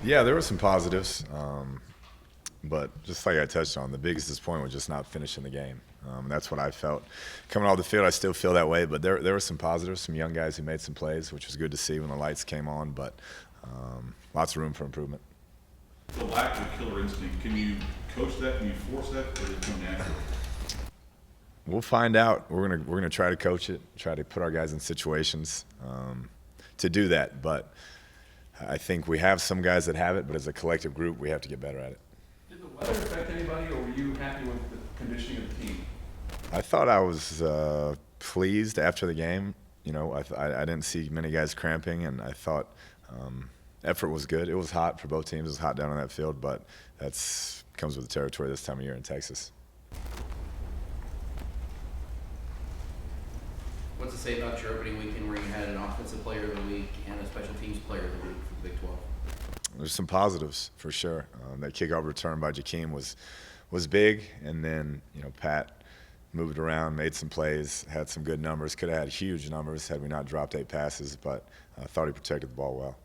Yeah, there were some positives, but just like I touched on, the biggest disappointment was just not finishing the game. That's what I felt. Coming off the field, I still feel that way, but there were some positives, some young guys who made some plays, which was good to see when the lights came on, but lots of room for improvement. The lack of killer instinct, can you coach that? Can you force that, or does it come naturally? We'll find out. We're gonna try to coach it, try to put our guys in situations to do that, but I think we have some guys that have it, but as a collective group, we have to get better at it. Did the weather affect anybody, or were you happy with the conditioning of the team? I thought I was pleased after the game. You know, I didn't see many guys cramping, and I thought effort was good. It was hot for both teams. It was hot down on that field, but that's comes with the territory this time of year in Texas. What's it say about your opening weekend where you had an offensive player of the week and a special teams player of the week for the Big 12? There's some positives for sure. That kickoff return by Jakeem was big, and then Pat moved around, made some plays, had some good numbers. Could have had huge numbers had we not dropped 8 passes, but I thought he protected the ball well.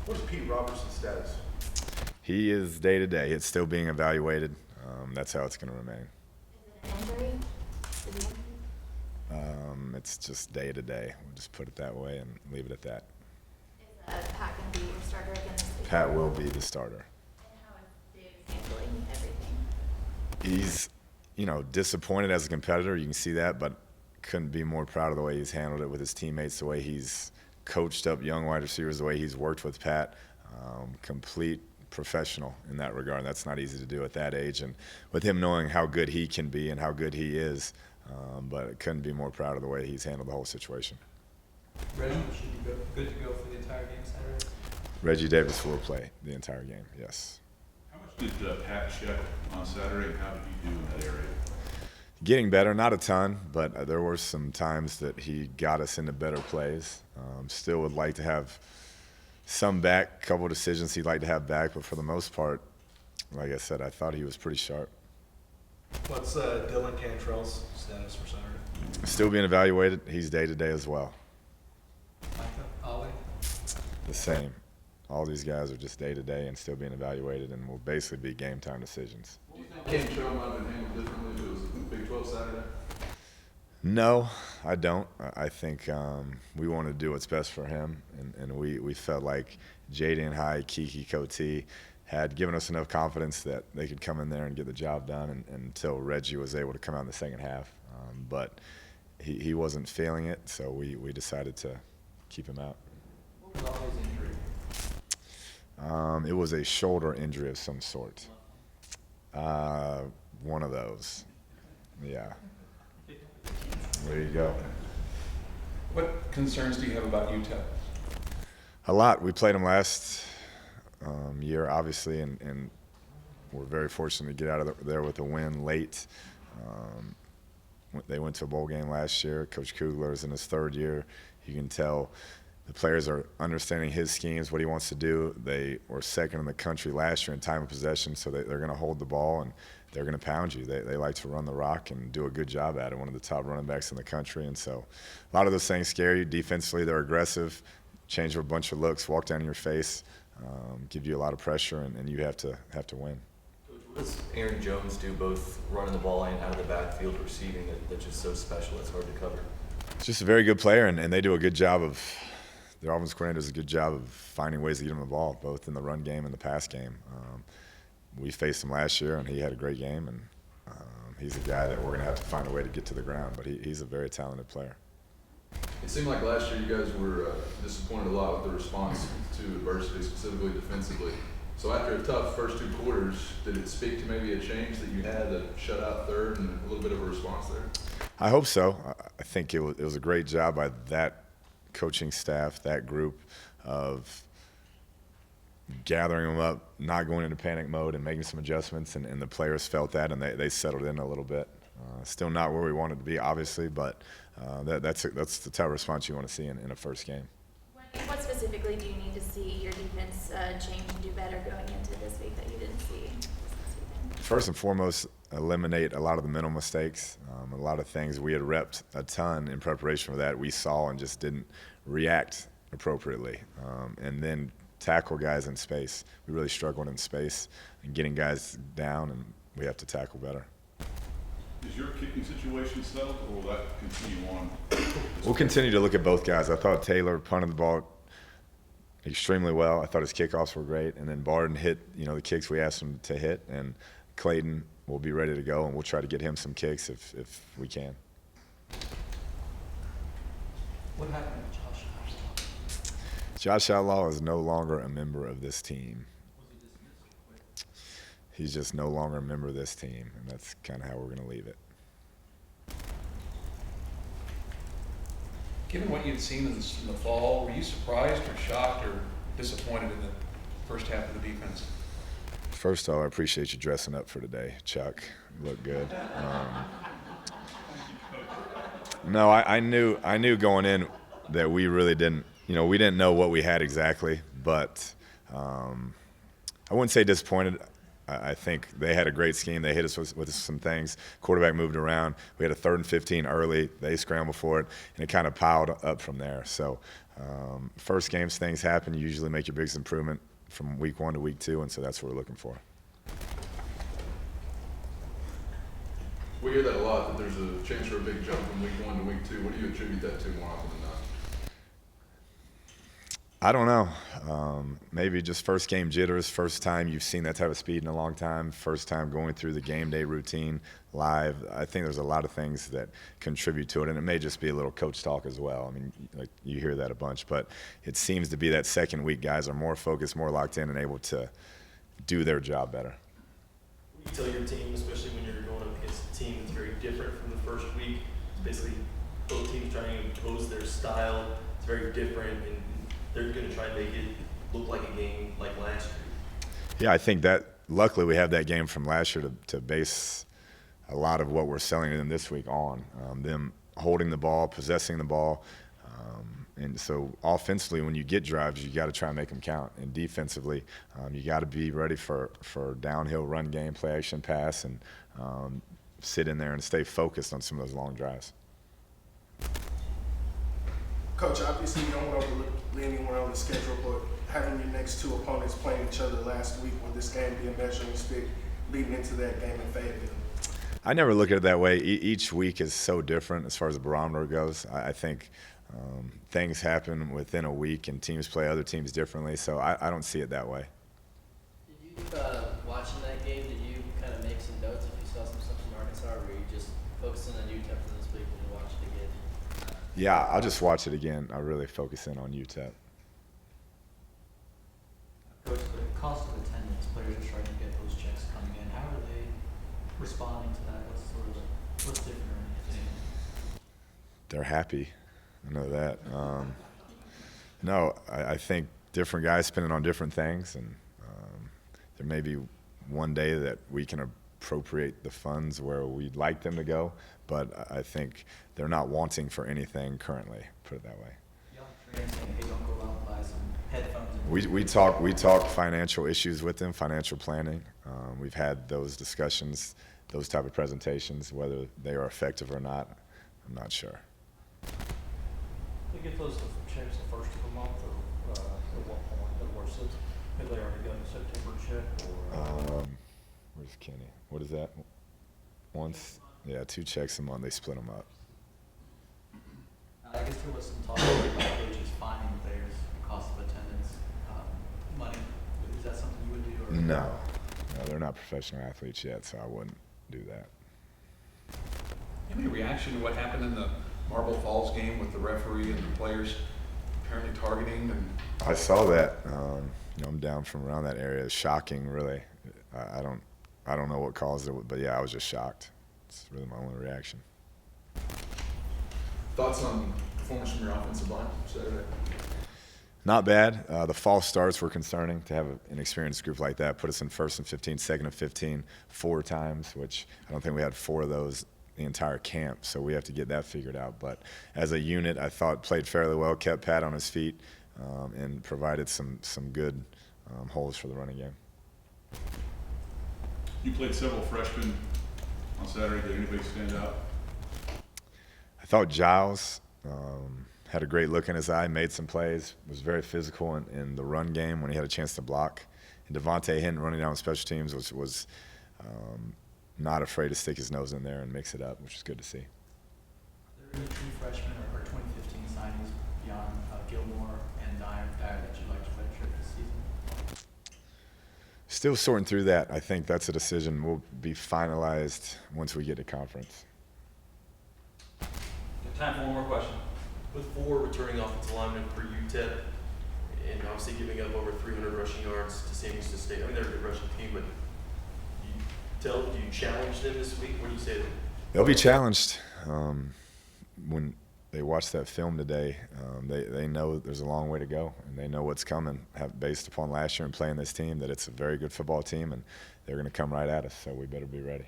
What's Pete Robertson's status? He is day to day. It's still being evaluated. That's how it's going to remain. Is it an injury? Is it It's just day to day. We'll just put it that way and leave it at that. Pat going to be your starter again this week? Pat will be the starter. And how is Davis handling everything? He's, disappointed as a competitor. You can see that, but couldn't be more proud of the way he's handled it with his teammates, the way he's coached up young wide receivers, the way he's worked with Pat. Complete professional in that regard. That's not easy to do at that age, and with him knowing how good he can be and how good he is, but I couldn't be more proud of the way he's handled the whole situation. Reggie should be good to go for the entire game Saturday. Reggie Davis will play the entire game, yes. How much did Pat check on Saturday, and how did he do in that area? Getting better, not a ton, but there were some times that he got us into better plays. Still would like to have some back, couple decisions he'd like to have back, but for the most part, like I said, I thought he was pretty sharp. What's Dylan Cantrell's status for Saturday? Still being evaluated. He's day to day as well. Micah, Ollie? The same. All these guys are just day to day and still being evaluated, and will basically be game time decisions. Do you think Cantrell might have been handled differently if it was a Big 12 Saturday? No, I don't. I think we want to do what's best for him, and we felt like Jaden High, Kiki Cote had given us enough confidence that they could come in there and get the job done, and until Reggie was able to come out in the second half. But he wasn't feeling it, so we decided to keep him out. What was Ollie's injury? It was a shoulder injury of some sort. One of those. Yeah. There you go. What concerns do you have about UTEP? A lot. We played them last year, obviously, and we're very fortunate to get out of there with a win late. They went to a bowl game last year. Coach Kugler is in his 3rd year. You can tell the players are understanding his schemes, what he wants to do. They were 2nd in the country last year in time of possession, so they're going to hold the ball and they're going to pound you. They like to run the rock and do a good job at it, one of the top running backs in the country. And so a lot of those things scare you. Defensively, they're aggressive, change a bunch of looks, walk down your face, give you a lot of pressure, and you have to win. Coach, what does Aaron Jones do, both running the ball and out of the backfield receiving, that's just so special it's hard to cover? He's just a very good player, and they do a good job of – their offense coordinator does a good job of finding ways to get him the ball, both in the run game and the pass game. We faced him last year, and he had a great game, and he's a guy that we're going to have to find a way to get to the ground, but he's a very talented player. It seemed like last year you guys were disappointed a lot with the response to adversity, specifically defensively. So after a tough first 2 quarters, did it speak to maybe a change that you had, a shutout third and a little bit of a response there? I hope so. I think it was a great job by that coaching staff, that group, of gathering them up, not going into panic mode and making some adjustments, and the players felt that, and they settled in a little bit. Still not where we wanted to be, obviously, but that's the type of response you want to see in a first game. What specifically do you need to see your defense change and do better going into this week that you didn't see this weekend? First and foremost, eliminate a lot of the mental mistakes. A lot of things we had repped a ton in preparation for that we saw and just didn't react appropriately. And then tackle guys in space. We really struggled in space and getting guys down, and we have to tackle better. Is your kicking situation settled, or will that continue on? We'll continue to look at both guys. I thought Taylor punted the ball extremely well. I thought his kickoffs were great, and then Barden hit, the kicks we asked him to hit, and Clayton will be ready to go, and we'll try to get him some kicks if we can. What happened to Josh Outlaw? Josh Outlaw is no longer a member of this team. Was he dismissed or quit? He's just no longer a member of this team, and that's kind of how we're going to leave it. Given what you'd seen in the fall, were you surprised or shocked or disappointed in the first half of the defense? First of all, I appreciate you dressing up for today, Chuck. You look good. No, I knew going in that we really didn't, we didn't know what we had exactly, but I wouldn't say disappointed. I think they had a great scheme. They hit us with some things. Quarterback moved around. We had a 3rd and 15 early. They scrambled for it, and it kind of piled up from there. So first games, things happen. You usually make your biggest improvement from week 1 to week 2, and so that's what we're looking for. We hear that a lot, that there's a chance for a big jump from week 1 to week 2. What do you attribute that to more often than not? I don't know. Maybe just first game jitters, first time you've seen that type of speed in a long time, first time going through the game day routine live. I think there's a lot of things that contribute to it, and it may just be a little coach talk as well. I mean, like you hear that a bunch, but it seems to be that second week guys are more focused, more locked in, and able to do their job better. You tell your team, especially when you're going up against a team that's very different from the first week, basically both teams trying to impose their style. It's very different, and they're going to try and make it look like a game like last year. Yeah, I think that luckily we have that game from last year to base a lot of what we're selling to them this week on. Them holding the ball, possessing the ball. And so offensively, when you get drives, you got to try and make them count. And defensively, you got to be ready for downhill run game, play action pass, and sit in there and stay focused on some of those long drives. Coach, obviously you don't want to overlook anywhere on the schedule, but having your next 2 opponents playing each other last week, will this game be a measuring stick leading into that game in Fayetteville? I never look at it that way. Each week is so different as far as the barometer goes. I think things happen within a week and teams play other teams differently, so I don't see it that way. Did you, watching that game, did you kind of make some notes if you saw some stuff from Arkansas, or were you just focusing on UTEP for this week when you watched it again? Yeah, I'll just watch it again. I really focus in on UTEP. Coach, the cost of attendance, players are starting to get those checks coming in. How are they responding to that? What's different or anything? They're happy. I know that. No, I think different guys spend it on different things, and there may be one day that we can appropriate the funds where we'd like them to go, but I think they're not wanting for anything currently, put it that way. Young trainers saying, hey, don't go out and buy some headphones. We talk financial issues with them, financial planning. We've had those discussions, those type of presentations. Whether they are effective or not, I'm not sure. They get those checks the first of the month, or at what point? Or worse, have they already got a September check? Or Where's Kenny? What is that? Once? Yeah, 2 checks a month. They split them up. I guess there was some talk about coaches finding players cost of attendance money. Is that something you would do? Or No, they're not professional athletes yet, so I wouldn't do that. You have any reaction to what happened in the Marble Falls game with the referee and the players apparently targeting? And I saw that. I'm down from around that area. It's shocking, really. I don't know what caused it, but yeah, I was just shocked. It's really my only reaction. Thoughts on performance from your offensive line Saturday? Not bad. The false starts were concerning. To have an experienced group like that put us in 1st and 15, 2nd and 15 4 times, which I don't think we had 4 of those the entire camp, so we have to get that figured out. But as a unit, I thought played fairly well, kept Pat on his feet, and provided some good holes for the running game. You played several freshmen on Saturday. Did anybody stand out? I thought Giles had a great look in his eye, made some plays, was very physical in the run game when he had a chance to block. And Devontae Hinton running down special teams was not afraid to stick his nose in there and mix it up, which is good to see. Are there any true freshmen or 2015 signings beyond Gilmore and Dyer that you'd like to redshirt this season? Still sorting through that. I think that's a decision will be finalized once we get to conference. Time for one more question. With 4 returning offensive linemen per UTEP, and obviously giving up over 300 rushing yards to San Diego State, I mean, they're a good rushing team, but do you challenge them this week? What do you say to them? They'll be challenged when they watch that film today. They know there's a long way to go, and they know what's coming based upon last year and playing this team, that it's a very good football team, and they're going to come right at us, so we better be ready.